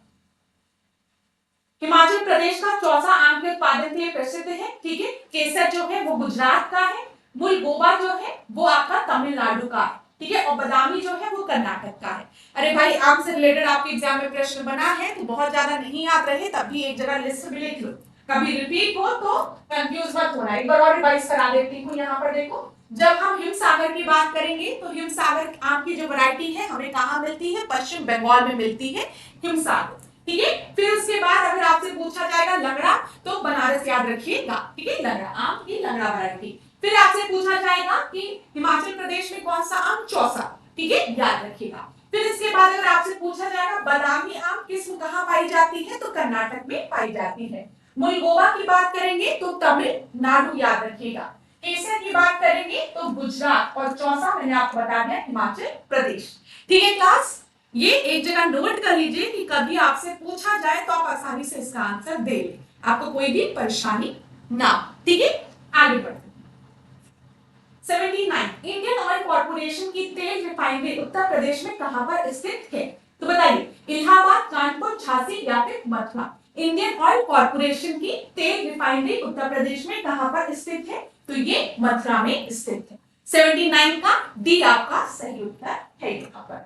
हिमाचल प्रदेश का चौसा आम के उत्पादन के लिए प्रसिद्ध है। ठीक है, केसर जो है वो गुजरात का है, गुलगोबा जो है वो आपका तमिलनाडु का है। ठीक है, और बादामी जो है वो कर्नाटक का है। अरे भाई, आम से रिलेटेड आपके एग्जाम में प्रश्न बना है तो बहुत ज्यादा नहीं याद रहे तब भी एक जगह लिस्ट में लिख लो। कभी रिपीट हो तो कंफ्यूज मत होना। एक बार और रिवाइज करा देती हूँ। यहाँ पर देखो, जब हम हिमसागर की बात करेंगे तो हिमसागर आम की जो वैरायटी है हमें कहाँ मिलती है? पश्चिम बंगाल में मिलती है हिमसागर। ठीक है, फिर उसके बाद अगर आपसे पूछा जाएगा लंगड़ा तो बनारस याद रखिएगा। ठीक है, लंगड़ा आम की लंगड़ा वैरायटी। फिर आपसे पूछा जाएगा कि हिमाचल प्रदेश में कौन सा आम? चौसा। ठीक है, याद रखिएगा। फिर इसके बाद अगर आपसे पूछा जाएगा बादामी आम किस्म कहाँ पाई जाती है? तो कर्नाटक में पाई जाती है। मुलगोवा की बात करेंगे तो तमिलनाडु याद रखिएगा। केसर की बात करेंगे तो गुजरात, और चौसा मैंने आपको बता दिया हिमाचल प्रदेश। ठीक है क्लास, ये एक जगह नोट कर लीजिए कि कभी आपसे पूछा जाए तो आप आसानी से इसका आंसर दे लें, आपको कोई भी परेशानी ना। ठीक है, आगे बढ़ते। 79 इंडियन ऑयल कॉर्पोरेशन की तेल रिफाइनरी उत्तर प्रदेश में कहां पर स्थित है? तो बताइए, इलाहाबाद, कानपुर, झांसी या फिर मथुरा। इंडियन ऑयल कॉर्पोरेशन की तेल रिफाइनरी उत्तर प्रदेश में कहां पर स्थित है? तो ये मथुरा में स्थित है। 79 का डी आपका सही उत्तर है यहाँ पर।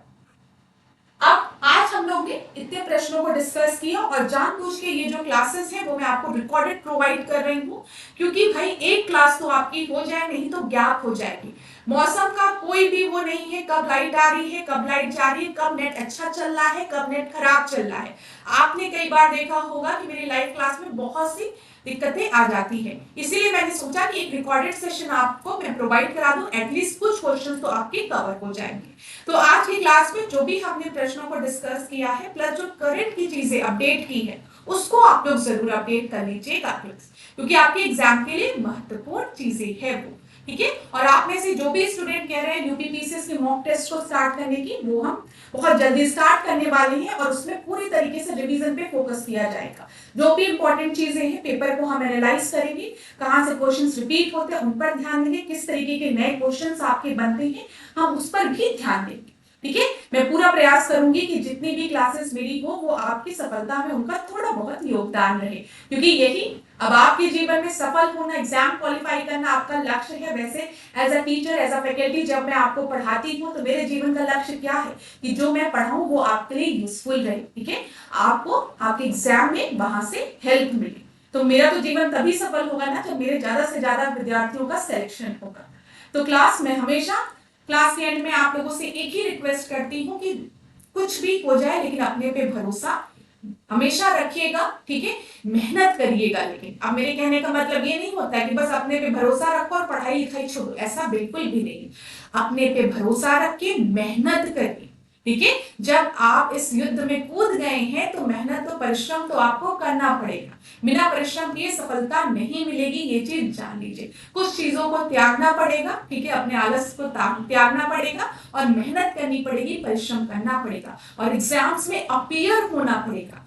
अब आज हम लोग ने इतने प्रश्नों को डिस्कस किया और जानबूझ के ये जो क्लासेस हैं वो मैं आपको रिकॉर्डेड प्रोवाइड कर रही हूँ, क्योंकि भाई एक क्लास तो आपकी हो जाए, नहीं तो गैप हो जाएगी। मौसम का कोई भी वो नहीं है, कब लाइट आ रही है, कब लाइट जा रही है, कब नेट अच्छा चल रहा है, कब नेट खराब चल रहा है। आपने कई बार देखा होगा कि मेरी लाइव क्लास में बहुत सी दिक्कतें आ जाती हैं, इसीलिए मैंने सोचा कि एक रिकॉर्डेड सेशन आपको मैं प्रोवाइड करा दूं, एटलीस्ट कुछ क्वेश्चंस तो आपके कवर हो जाएंगे। तो आज की क्लास में जो भी हमने प्रश्नों को डिस्कस किया है, प्लस जो करंट की चीजें अपडेट की है, उसको आप लोग जरूर अपडेट कर लीजिएगा, क्योंकि आपके एग्जाम के लिए महत्वपूर्ण चीजें है वो। ठीक है, और आप में से जो भी स्टूडेंट कह रहे हैं यूपीपीसीएस के मॉक टेस्ट को स्टार्ट करने की, वो हम बहुत जल्दी स्टार्ट करने वाले हैं और उसमें पूरी तरीके से रिवीजन पे फोकस किया जाएगा। जो भी इंपॉर्टेंट चीजें हैं पेपर को हम एनालाइज करेंगे, कहां से क्वेश्चंस रिपीट होते हैं उन पर ध्यान देंगे, किस तरीके के नए क्वेश्चंस आपके बनते हैं हम उस पर भी ध्यान देंगे। ठीक है, मैं पूरा प्रयास करूंगी कि जितनी भी क्लासेस मेरी हो वो आपकी सफलता में उनका थोड़ा बहुत योगदान रहे, क्योंकि यही अब आपके जीवन में सफल होना, एग्जाम क्वालिफाई करना आपका लक्ष्य है। वैसे as a teacher, as a faculty जब मैं आपको पढ़ाती हूँ तो मेरे जीवन का लक्ष्य क्या है कि जो मैं पढ़ाऊं वो आपके लिए यूजफुल रहे। ठीक है, आपको आपके एग्जाम में वहां से हेल्प मिले। तो मेरा तो जीवन तभी सफल होगा ना जब मेरे ज्यादा से ज्यादा विद्यार्थियों का सिलेक्शन होगा। तो क्लास में हमेशा क्लास के एंड में आप लोगों से एक ही रिक्वेस्ट करती हूँ कि कुछ भी हो जाए लेकिन अपने पे भरोसा हमेशा रखिएगा। ठीक है, मेहनत करिएगा। लेकिन अब मेरे कहने का मतलब ये नहीं होता कि बस अपने पे भरोसा रखो और पढ़ाई लिखाई छोड़ो, ऐसा बिल्कुल भी नहीं। अपने पे भरोसा रख के मेहनत करिए। ठीक है, जब आप इस युद्ध में कूद गए हैं तो मेहनत तो परिश्रम तो आपको करना पड़ेगा। बिना परिश्रम किए सफलता नहीं मिलेगी, ये चीज जान लीजिए। कुछ चीजों को त्यागना पड़ेगा। ठीक है, अपने आलस को त्यागना पड़ेगा और मेहनत करनी पड़ेगी, परिश्रम करना पड़ेगा और एग्जाम्स में अपीयर होना पड़ेगा।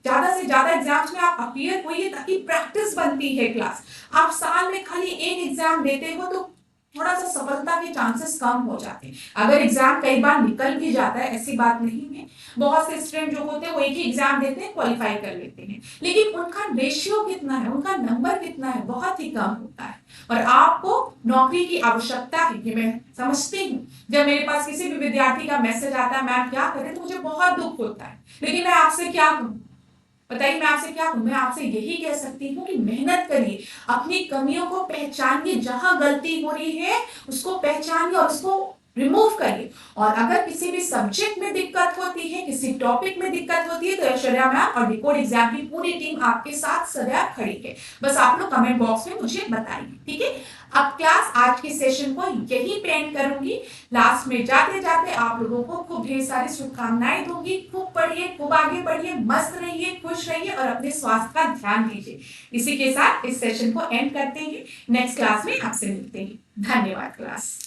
ज्यादा से ज्यादा एग्जाम्स में आप अपीयर होइए ताकि प्रैक्टिस बनती है क्लास। आप साल में खाली एक एग्जाम देते हो तो थोड़ा सा सफलता के चांसेस कम हो जाते हैं। अगर एग्जाम कई बार निकल भी जाता है, ऐसी बात नहीं है, बहुत से स्टूडेंट जो होते हैं वो एक ही एग्जाम देते हैं, क्वालिफाई कर लेते हैं, लेकिन उनका रेशियो कितना है, उनका नंबर कितना है, बहुत ही कम होता है। और आपको नौकरी की आवश्यकता है, ये मैं समझती हूँ। जब मेरे पास किसी भी विद्यार्थी का मैसेज आता है मैम क्या करें, तो मुझे बहुत दुख होता है, लेकिन मैं आपसे क्या कहूँ, बताइए मैं आपसे क्या कहूँ। मैं आपसे यही कह सकती हूँ कि मेहनत करिए, अपनी कमियों को पहचानिए, जहां गलती हो रही है उसको पहचानिए और उसको रिमूव करिए। और अगर किसी भी सब्जेक्ट में दिक्कत होती है, किसी टॉपिक में दिक्कत होती है, तो ऐश्वर्या मैम और डिकोड एग्जाम की पूरी टीम आपके साथ सदैव खड़ी है। बस आप लोग कमेंट बॉक्स में मुझे बताइए। ठीक है, अब क्लास आज के सेशन को यही पे एंड करूंगी। लास्ट में जाते जाते आप लोगों को खूब ढेर सारी शुभकामनाएं दूंगी। खूब पढ़िए, खूब आगे बढ़िए, मस्त रहिए, खुश रहिए और अपने स्वास्थ्य का ध्यान दीजिए। इसी के साथ इस सेशन को एंड करते हैं। नेक्स्ट क्लास में आपसे मिलते हैं। धन्यवाद क्लास।